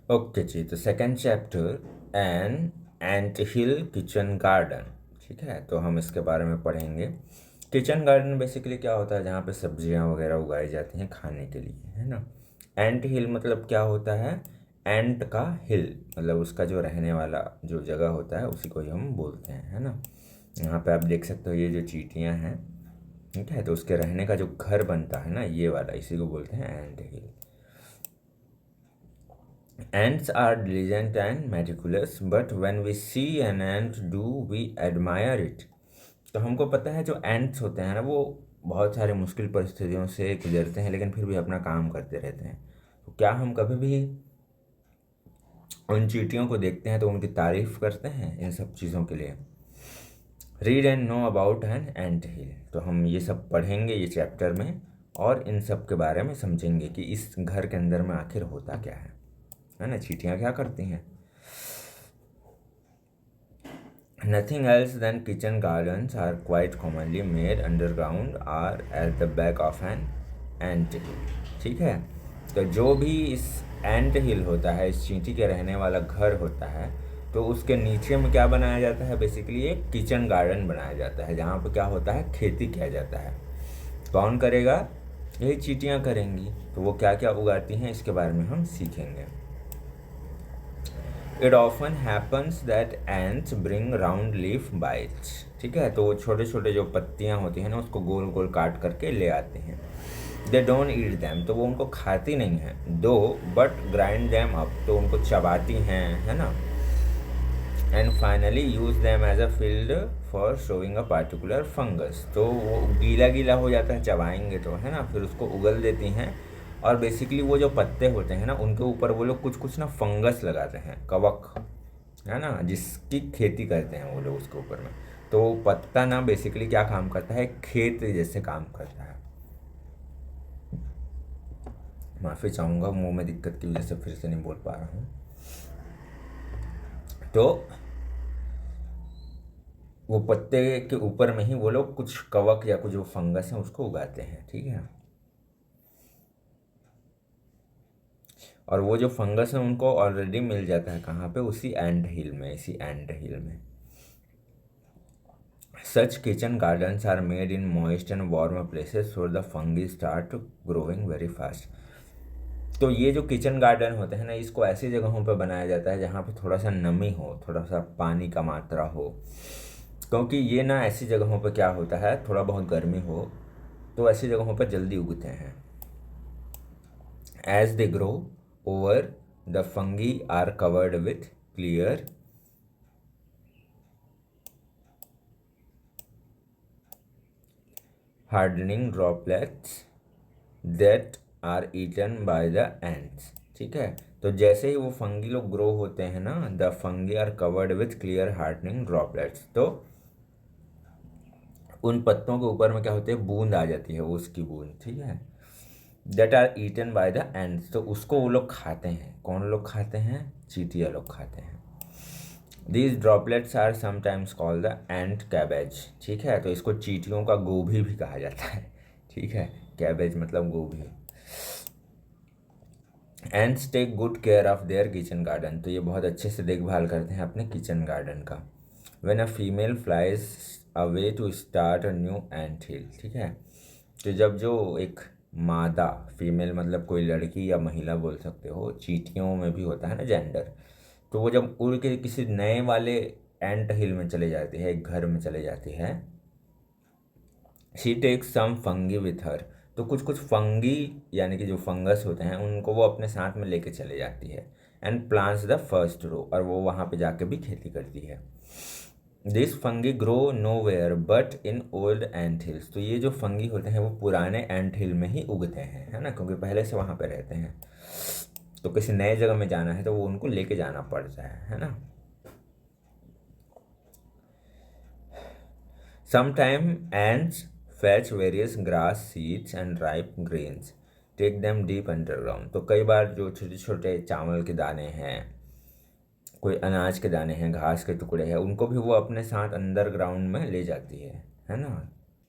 Okay जी, तो second chapter N ant हिल kitchen garden. ठीक है, तो हम इसके बारे में पढ़ेंगे। किचन गार्डन बेसिकली क्या होता है, जहाँ पे सब्जियाँ वगैरह उगाई जाती हैं खाने के लिए, है ना। एंट हिल मतलब क्या होता है, एंट का हिल मतलब उसका जो रहने वाला जो जगह होता है उसी को ही हम बोलते हैं, है ना। यहाँ पे आप देख सकते हो ये जो चींटियाँ हैं, ठीक है, तो उसके रहने का जो घर बनता है ना, ये वाला, इसी को बोलते हैं एंट हिल। Ants are diligent and meticulous, but when we see an ant do we admire it। तो हमको पता है जो एंट्स होते हैं ना, वो बहुत सारे मुश्किल परिस्थितियों से गुजरते हैं लेकिन फिर भी अपना काम करते रहते हैं। तो क्या हम कभी भी उन चींटियों को देखते हैं तो उनकी तारीफ करते हैं इन सब चीज़ों के लिए। Read and know about an ant hill, तो हम ये सब पढ़ेंगे ये चैप्टर में और इन सब के बारे में समझेंगे कि इस घर के अंदर में आखिर होता क्या है ना, चींटियाँ क्या करती हैं। Nothing else than kitchen gardens are quite commonly made underground or at the back of an ant hill। ठीक है, तो जो भी इस एंट हिल होता है, इस चींटी के रहने वाला घर होता है, तो उसके नीचे में क्या बनाया जाता है, बेसिकली एक किचन गार्डन बनाया जाता है जहाँ पर क्या होता है, खेती किया जाता है। कौन करेगा, यही चींटियाँ करेंगी। तो वो क्या क्या उगाती हैं इसके बारे में हम सीखेंगे। It often happens that ants bring round leaf bites। ठीक है, तो वो छोटे छोटे जो पत्तियाँ होती हैं ना, उसको गोल गोल काट करके ले आते हैं। दे डोंट ईट दैम, तो वो उनको खाती नहीं है। दो बट ग्राइंड दैम अप, तो उनको चबाती हैं, है ना। And finally use them as a field for showing a particular fungus, तो वो गीला गीला हो जाता है चबाएंगे तो, है ना, फिर उसको उगल देती हैं। और बेसिकली वो जो पत्ते होते हैं ना, उनके ऊपर वो लोग कुछ कुछ ना फंगस लगाते हैं, कवक, है ना, जिसकी खेती करते हैं वो लोग उसके ऊपर में। तो पत्ता ना बेसिकली क्या काम करता है, खेत जैसे काम करता है। माफ़ी चाहूँगा, मुंह में दिक्कत की वजह से फिर से नहीं बोल पा रहा हूँ। तो वो पत्ते के ऊपर में ही वो लोग कुछ कवक या कुछ जो फंगस है उसको उगाते हैं, ठीक है। और वो जो फंगस है उनको ऑलरेडी मिल जाता है कहाँ पे, उसी एंट हिल में, इसी एंट हिल में। Such kitchen gardens are made in moist and warm places so the fungi start growing very fast. तो ये जो किचन गार्डन होते हैं ना, इसको ऐसी जगहों पर बनाया जाता है जहाँ पे थोड़ा सा नमी हो, थोड़ा सा पानी का मात्रा हो। क्योंकि ये ना ऐसी जगहों पर क्या होता है, थोड़ा बहुत गर्मी हो तो ऐसी जगहों पर जल्दी उगते हैं। As they grow over the fungi are covered with clear hardening droplets that are eaten by the ants. ठीक है, तो जैसे ही वो फंगी लोग ग्रो होते हैं ना, the fungi are covered with clear hardening droplets, तो उन पत्तों के ऊपर में क्या होती है, बूंद आ जाती है, उसकी बूंद, ठीक है। That are eaten by the ants, तो उसको वो लोग खाते हैं। कौन लोग खाते हैं, चींटियाँ लोग खाते हैं। These droplets are sometimes called the ant cabbage. ठीक है, तो इसको चींटियों का गोभी भी कहा जाता है, ठीक है। कैबेज मतलब गोभी। Ants take good care of their kitchen garden, तो ये बहुत अच्छे से देखभाल करते हैं अपने किचन गार्डन का। When a female flies away to start a new ant hill. ठीक है, तो जब जो एक मादा, फीमेल मतलब कोई लड़की या महिला बोल सकते हो, चींटियों में भी होता है ना जेंडर, तो वो जब उड़ के किसी नए वाले एंट हिल में चले जाती है, एक घर में चले जाती है, she takes some fungi with her, तो कुछ कुछ फंगी यानी कि जो फंगस होते हैं उनको वो अपने साथ में लेके चले जाती है। And plants the first row, और वो वहाँ पे जाके भी खेती करती है। This fungi grow nowhere but in old ant hills, तो ये जो फंगी होते हैं वो पुराने एंट हिल में ही उगते हैं, है ना, क्योंकि पहले से वहाँ पे रहते हैं। तो किसी नए जगह में जाना है तो वो उनको लेके जाना पड़ता है ना। Sometime ants fetch various grass seeds and ripe grains, take them deep underground, तो कई बार जो छोटे छोटे चावल के दाने हैं, कोई अनाज के दाने हैं, घास के टुकड़े हैं, उनको भी वो अपने साथ अंडरग्राउंड में ले जाती है ना।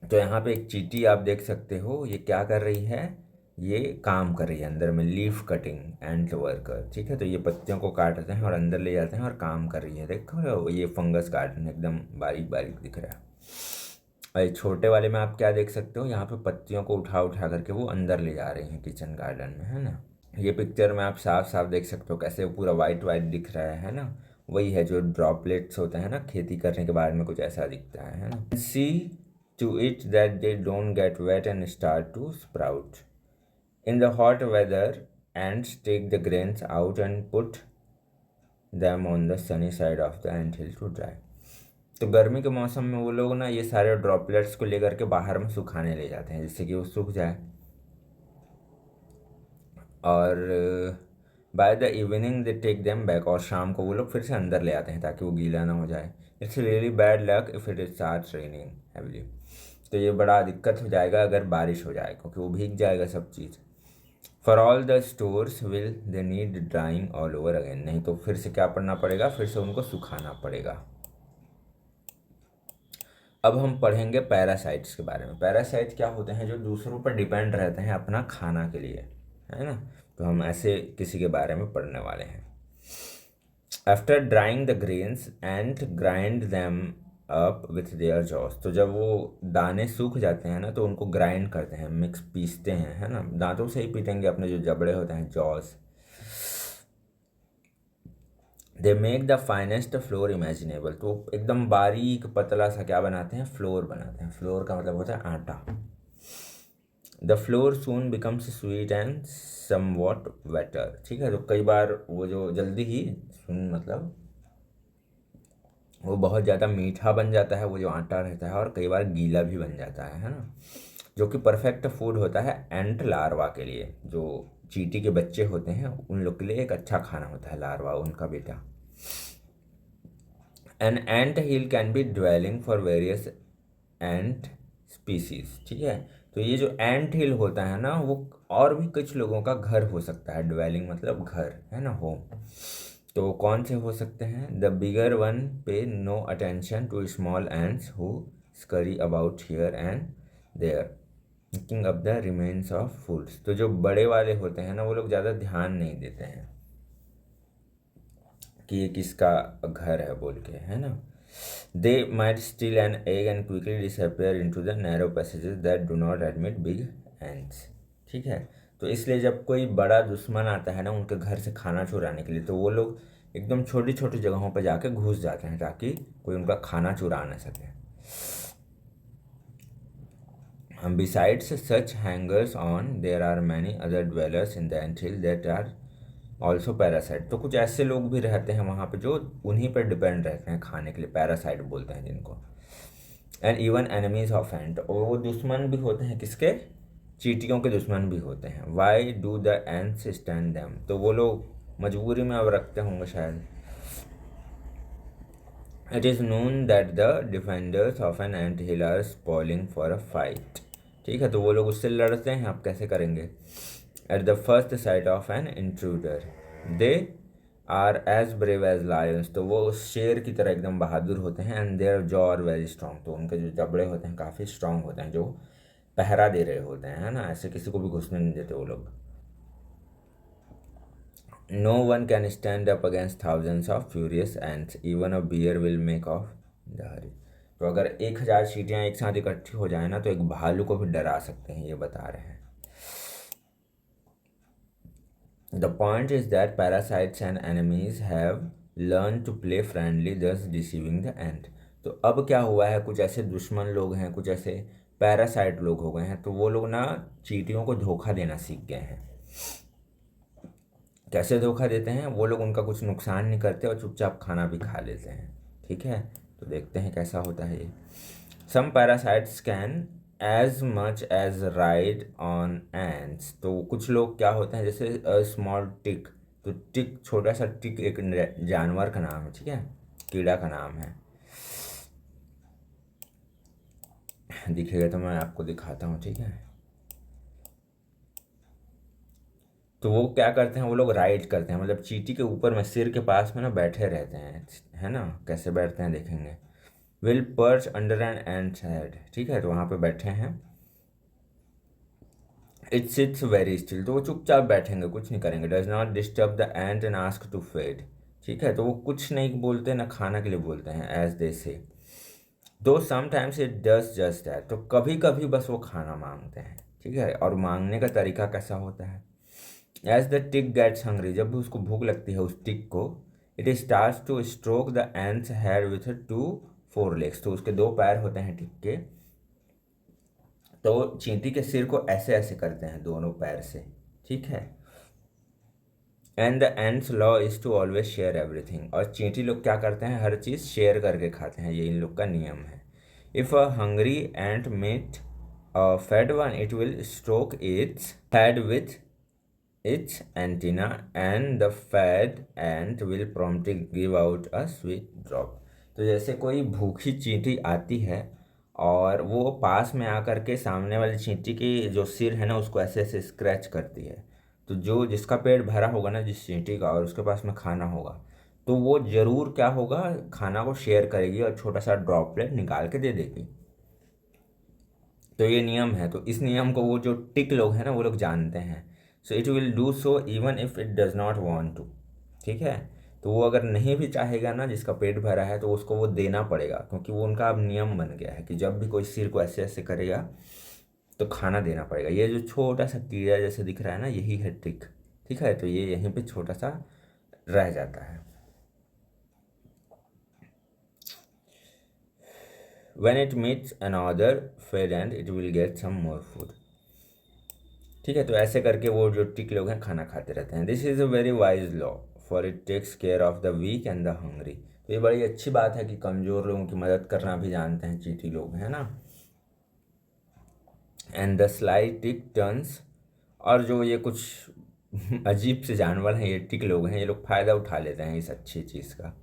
तो यहाँ पे एक चींटी आप देख सकते हो, ये क्या कर रही है, ये काम कर रही है अंदर में, लीफ कटिंग एंट वर्कर, ठीक है। तो ये पत्तियों को काटते हैं और अंदर ले जाते हैं और काम कर रही है। देखो ये फंगस गार्डन एकदम बारीक बारीक दिख रहा है। और ये छोटे वाले में आप क्या देख सकते हो, यहाँ पे पत्तियों को उठा उठा करके वो अंदर ले जा रही हैं किचन गार्डन में, है ना। ये पिक्चर में आप साफ साफ देख सकते हो कैसे वो पूरा वाइट वाइट दिख रहा है ना। वही है जो ड्रॉपलेट्स होते हैं ना, खेती करने के बाद में कुछ ऐसा दिखता है ना। See to it that they don't get wet and start to sprout in the hot weather, ants take the grains out and put them on the sunny side of the anthill to dry। तो गर्मी के मौसम में वो लोग ना ये सारे ड्रॉपलेट्स को लेकर के बाहर में सुखाने ले जाते हैं जिससे कि वो सूख जाए। और by the evening they take them back, और शाम को वो लोग फिर से अंदर ले आते हैं ताकि वो गीला ना हो जाए। It's really bad luck if it starts raining heavily. तो ये बड़ा दिक्कत हो जाएगा अगर बारिश हो जाए, क्योंकि वो भीग जाएगा सब चीज़। For all the stores will they need drying all over again, नहीं तो फिर से क्या करना पड़ेगा, फिर से उनको सुखाना पड़ेगा। अब हम पढ़ेंगे पैरासाइट्स के बारे में। पैरासाइट क्या होते हैं, जो दूसरों पर डिपेंड रहते हैं अपना खाना के लिए, है ना। तो हम ऐसे किसी के बारे में पढ़ने वाले हैं। After drying the grains and grind them up with their jaws, तो जब वो दाने सूख जाते हैं ना तो उनको ग्राइंड करते हैं, मिक्स पीसते हैं, है ना। दांतों से ही पीटेंगे, अपने जो जबड़े होते हैं jaws. They make the finest flour imaginable, तो एकदम बारीक पतला सा क्या बनाते हैं, फ्लोर बनाते हैं। फ्लोर का मतलब होता है आटा। The floor soon becomes sweet and somewhat waiter, ठीक है। तो कई बार वो जो जल्दी ही सुन मतलब वो बहुत ज़्यादा मीठा बन जाता है वो जो आटा रहता है, और कई बार गीला भी बन जाता है ना। जो कि परफेक्ट फूड होता है एंट लार्वा के लिए, जो चींटी के बच्चे होते हैं उन लोग के लिए एक अच्छा खाना होता है लार्वा, उनका बेटा। N ant hill can be dwelling for various ant species, ठीक है। तो ये जो एंट हिल होता है ना वो और भी कुछ लोगों का घर हो सकता है। ड्वेलिंग मतलब घर, है ना, होम। तो कौन से हो सकते हैं, the bigger one pay no attention to small ants who scurry about here and there picking up the remains of foods. तो जो बड़े वाले होते हैं ना वो लोग ज़्यादा ध्यान नहीं देते हैं कि ये किसका घर है बोल के, है ना। They might steal an egg and quickly disappear into the narrow passages that do not admit big ants, ठीक है। तो इसलिए जब कोई बड़ा दुश्मन आता है ना उनके घर से खाना चुराने के लिए, तो वो लोग एकदम छोटी छोटी जगहों पर जाके घुस जाते हैं ताकि कोई उनका खाना चुरा ना सके। Besides such hangers on, there are many other dwellers in the anthill that are also parasite। तो कुछ ऐसे लोग भी रहते हैं वहाँ पे जो उन्हीं पर डिपेंड रहते हैं खाने के लिए, पैरासाइट बोलते हैं जिनको। एंड इवन एनिमीज ऑफ एंट, और वो दुश्मन भी होते हैं किसके, चींटियों के दुश्मन भी होते हैं। Why do the ants stand them, तो वो लोग मजबूरी में अब रखते होंगे शायद। It is known that the defenders of an ant hill are spoiling for a fight, ठीक है। तो वो लोग उससे लड़ते हैं, आप कैसे करेंगे। At the first sight of an intruder they are as brave as lions, तो वो शेर की तरह एकदम बहादुर होते हैं। And their jaw are very strong, तो उनके जो जबड़े होते हैं काफ़ी स्ट्रॉन्ग होते हैं, जो पहरा दे रहे होते हैं, है ना। ऐसे किसी को भी घुसने नहीं देते वो लोग। No one can stand up against thousands of furious ants, even a bear will make off the hurry. तो अगर 1,000 चींटियाँ एक साथ इकट्ठी हो जाए ना तो एक भालू को भी डरा सकते हैं, ये बता रहे हैं। The point is that parasites and enemies have learn to play friendly thus deceiving the ant. तो अब क्या हुआ है, कुछ ऐसे दुश्मन लोग हैं, कुछ ऐसे पैरासाइट लोग हो गए हैं, तो वो लोग ना चींटियों को धोखा देना सीख गए हैं। कैसे धोखा देते हैं, वो लोग उनका कुछ नुकसान नहीं करते और चुपचाप खाना भी खा लेते हैं, ठीक है। तो देखते हैं कैसा होता है ये। Some parasites can as much as ride on ants, तो कुछ लोग क्या होते हैं जैसे स्मॉल टिक, तो टिक छोटा सा टिक एक जानवर का नाम है, ठीक है, कीड़ा का नाम है। दिखेगा तो मैं आपको दिखाता हूँ, ठीक है। तो वो क्या करते हैं, वो लोग राइड करते हैं, मतलब चींटी के ऊपर में सिर के पास में ना बैठे रहते हैं, है ना। कैसे बैठते हैं देखेंगे। Will perch under an ant head, ठीक है। तो वहाँ पे बैठे हैं इट सिट्स वेरी स्टिल, तो वो चुपचाप बैठेंगे, कुछ नहीं करेंगे। Does not disturb the ant and ask to fed, ठीक है, तो वो कुछ नहीं बोलते ना खाना के लिए बोलते हैं, एज दे से। दो sometimes it does just that, तो कभी कभी बस वो खाना मांगते हैं, ठीक है। और मांगने का तरीका कैसा होता है? As the tick gets hungry, जब भी उसको भूख लगती है उस टिक को, it starts to stroke the ants head with two four legs, तो उसके दो पैर होते हैं टिक के, तो चींटी के सिर को ऐसे ऐसे करते हैं दोनों पैर से, ठीक है। And the ants law is to always share everything, और चींटी लोग क्या करते हैं, हर चीज़ शेयर करके खाते हैं, ये इन लोग का नियम है। If a hungry ant meet a fed one, it will stroke its head with its antenna and the fed ant will promptly give out a sweet drop. तो जैसे कोई भूखी चींटी आती है और वो पास में आकर के सामने वाली चींटी की जो सिर है ना उसको ऐसे ऐसे स्क्रैच करती है, तो जो जिसका पेट भरा होगा ना जिस चींटी का, और उसके पास में खाना होगा, तो वो ज़रूर क्या होगा, खाना को शेयर करेगी और छोटा सा ड्रॉपलेट निकाल के दे देगी। तो ये नियम है, तो इस नियम को वो जो टिक लोग हैं ना वो लोग जानते हैं। So it will do so even if it does not want to, ठीक है। तो वो अगर नहीं भी चाहेगा ना, जिसका पेट भरा है, तो उसको वो देना पड़ेगा, क्योंकि वो उनका अब नियम बन गया है कि जब भी कोई सिर को ऐसे ऐसे करेगा तो खाना देना पड़ेगा। ये जो छोटा सा कीड़ा जैसे दिख रहा है ना, यही है टिक, ठीक है। तो ये यहीं पे छोटा सा रह जाता है। When it meets another fed ant, it will get some more food, ठीक है। तो ऐसे करके वो जो टिक लोग हैं खाना खाते रहते हैं। This is a very wise law for it takes care of the weak and the hungry, तो ये बड़ी अच्छी बात है कि कमज़ोर लोगों की मदद करना भी जानते हैं चींटी लोग, है ना। And the sly tick turns, और जो ये कुछ अजीब से जानवर हैं ये टिक लोग हैं, ये लोग फ़ायदा उठा लेते हैं इस अच्छी चीज़ का।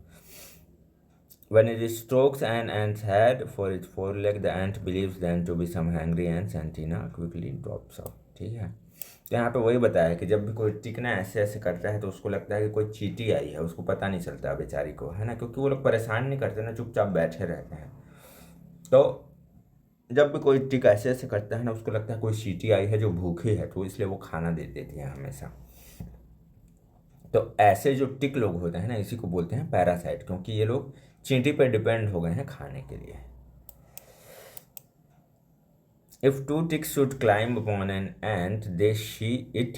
When it strokes an ant's head for its foreleg, the ant believes then to be some hungry ants, antenna quickly drops off, ठीक है। तो यहाँ पे वही बताया कि जब भी कोई टिक ना ऐसे ऐसे करता है तो उसको लगता है कि कोई चींटी आई है, उसको पता नहीं चलता बेचारी को, है ना, क्योंकि वो लोग परेशान नहीं करते ना, चुपचाप बैठे रहते हैं। तो जब भी कोई टिक ऐसे ऐसे करता है ना, उसको लगता है कोई चींटी आई है जो भूखी है, तो इसलिए वो खाना दे देती है हमेशा। तो ऐसे जो टिक लोग होते हैं ना, इसी को बोलते हैं पैरासाइट, क्योंकि ये लोग चींटी पर डिपेंड हो गए हैं खाने के लिए। If two ticks should climb upon an ant, they see it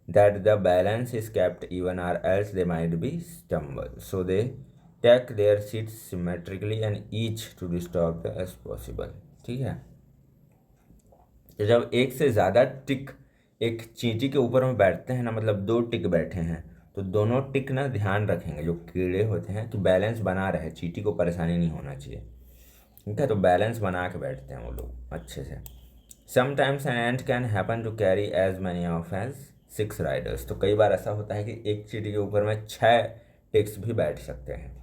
that the balance is kept even, or else they might be stumble. So they take their seats symmetrically and each to disturb as possible, ठीक है। तो जब एक से ज़्यादा टिक एक चींटी के ऊपर में बैठते हैं ना, मतलब दो टिक बैठे हैं, तो दोनों टिक ना ध्यान रखेंगे जो कीड़े होते हैं कि बैलेंस बना रहे, चींटी को परेशानी नहीं होना चाहिए, ठीक है। तो बैलेंस बना के बैठते हैं वो लोग अच्छे से। Sometimes an ant can happen to carry as many of as 6 riders, तो कई बार ऐसा होता है कि एक चींटी के ऊपर में 6 टिक्स भी बैठ सकते हैं,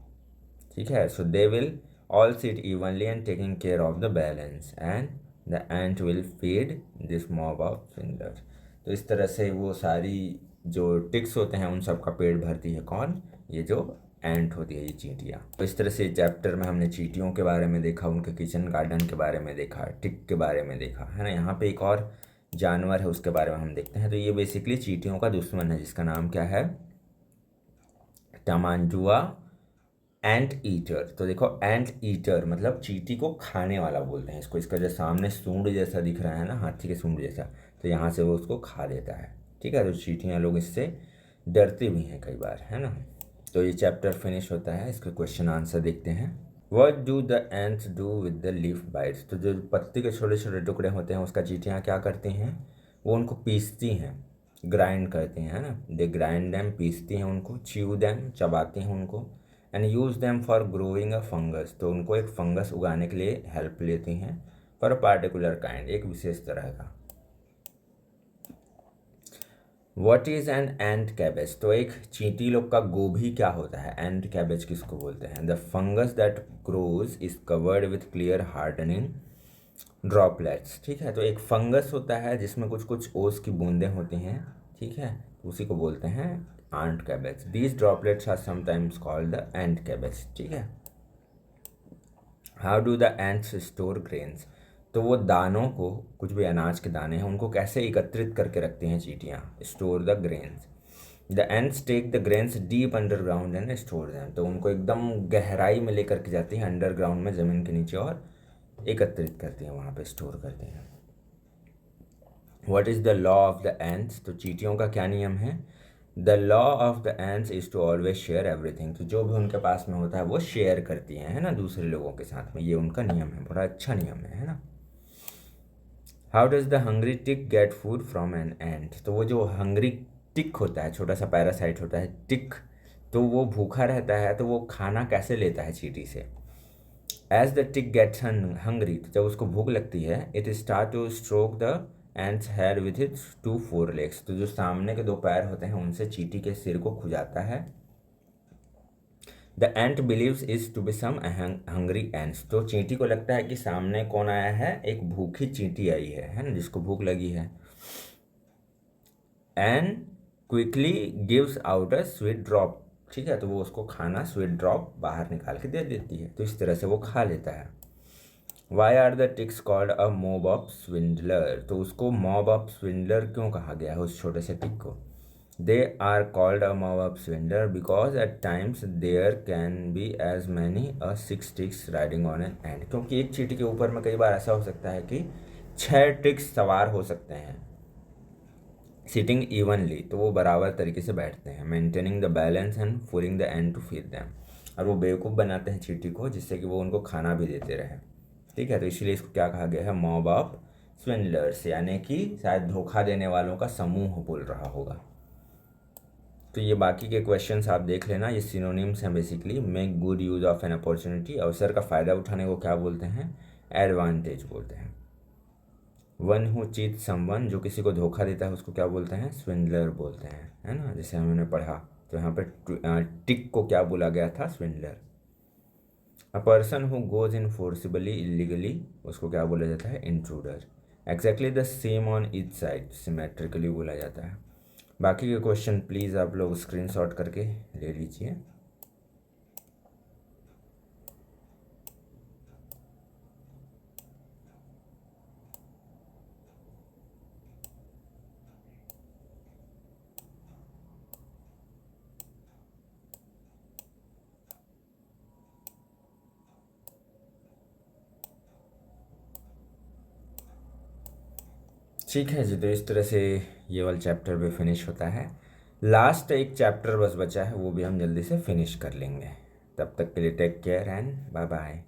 ठीक है। So they will all sit evenly and taking care of the balance and the ant will feed this mob of fingers. तो इस तरह से वो सारी जो टिक्स होते हैं उन सब का पेट भरती है कौन, ये जो एंट होती है, ये चींटियाँ। तो इस तरह से चैप्टर में हमने चींटियों के बारे में देखा, उनके किचन गार्डन के बारे में देखा, टिक के बारे में देखा, है ना। यहाँ पे एक और जानवर है उसके बारे में हम देखते हैं। तो ये बेसिकली चींटियों का दुश्मन है जिसका नाम क्या है, टामांजुआ एंट ईटर। तो देखो एंट ईटर मतलब चींटी को खाने वाला बोलते हैं इसको। इसका जो सामने सूंड जैसा दिख रहा है ना, हाथी के सूंड जैसा, तो यहाँ से वो उसको खा लेता है, ठीक है। तो चींटियाँ लोग इससे डरते भी हैं कई बार, है ना। तो ये चैप्टर फिनिश होता है, इसके क्वेश्चन आंसर देखते हैं। What do the ants do with the leaf bytes, तो जो पत्ती के छोटे छोटे टुकड़े होते हैं उसका चींटियाँ क्या करती हैं, वो उनको पीसती हैं, ग्राइंड करती हैं, है ना। दे ग्राइंड दैम, पीसती हैं उनको, च्यू दैम, चबाती हैं उनको, and use them for growing a fungus, तो उनको एक फंगस उगाने के लिए हेल्प लेती हैं, फॉर अ पार्टिकुलर काइंड, एक विशेष तरह का। What is an ant cabbage, तो एक चींटी लोग का गोभी क्या होता है, एंट कैबेज किसको बोलते हैं। The fungus that grows is covered with clear hardening droplets, ठीक है। तो एक फंगस होता है जिसमें कुछ कुछ ओस की बूंदें होती हैं, ठीक है, उसी को बोलते हैं ant cabbage. These droplets are sometimes called the ant cabbage, ठीक है। How do the ants store grains, तो वो दानों को, कुछ भी अनाज के दाने हैं, उनको कैसे एकत्रित करके रखती हैं चींटियाँ? Store the grains. The ants take the grains deep underground and store them. तो उनको एकदम गहराई में लेकर के जाती हैं, अंडरग्राउंड में, ज़मीन के नीचे, और एकत्रित करती हैं, वहाँ पे स्टोर करती हैं। What is the law of the ants? तो चींटियों का क्या नियम है? The law of the ants is to always share everything. तो जो भी उनके पास में होता है वो शेयर करती हैं, है ना, दूसरे लोगों के साथ में। ये उनका नियम है, बड़ा अच्छा नियम है ना। How does the hungry tick get food from an ant? तो वो जो हंग्री टिक होता है, छोटा सा पैरासाइट होता है टिक, तो वो भूखा रहता है, तो वो खाना कैसे लेता है चींटी से? As the tick gets hungry, तो जब उसको भूख लगती है, it start to stroke the ants head with its 2 4 legs. तो जो सामने के 2 पैर होते हैं उनसे चींटी के सिर को खुजाता है। The ant believes is to be some hungry ants. तो चींटी को लगता है कि सामने कौन आया है? एक भूखी चींटी आई है ना, जिसको भूख लगी है। And quickly gives out a sweet drop. ठीक है, तो वो उसको खाना, स्वीट ड्रॉप, बाहर निकाल के दे देती है, तो इस तरह से वो खा लेता है। Why are the ticks called a mob of swindler? तो उसको मॉब ऑफ स्विंडलर क्यों कहा गया है, उस छोटे से टिक को? They are called a mob of swindler because at times there can be as many 6 ticks riding on an ant. क्योंकि एक चींटी के ऊपर में कई बार ऐसा हो सकता है कि 6 टिक्स सवार हो सकते हैं। सिटिंग इवनली, तो वो बराबर तरीके से बैठते हैं। Maintaining the balance and fooling the ant to feed them. और वो बेवकूफ़ बनाते हैं चींटी को, जिससे कि वो उनको खाना भी देते रहे। ठीक है, तो इसीलिए इसको क्या कहा गया है? मॉब ऑफ स्विंडलर्स, यानी कि शायद धोखा देने वालों का समूह बोल रहा होगा। तो ये बाकी के क्वेश्चंस आप देख लेना, ये सिनोनिम्स हैं basically. Make good use of an opportunity, अवसर का फ़ायदा उठाने को क्या बोलते हैं? एडवांटेज बोलते हैं। वन हु चीट समवन, जो किसी को धोखा देता है उसको क्या बोलते हैं? स्विंडलर बोलते हैं, है ना, जैसे हमने पढ़ा। तो यहाँ पर टिक को क्या बोला गया था? Swindler. A person who goes in forcibly illegally, उसको क्या बोला जाता है? Intruder. Exactly the same on each side, symmetrically बोला जाता है। बाकी के क्वेश्चन प्लीज़ आप लोग स्क्रीनशॉट करके ले लीजिए। ठीक है जी, तो इस तरह से ये वाला चैप्टर भी फिनिश होता है। लास्ट एक चैप्टर बस बचा है, वो भी हम जल्दी से फिनिश कर लेंगे। तब तक के लिए take care and bye bye.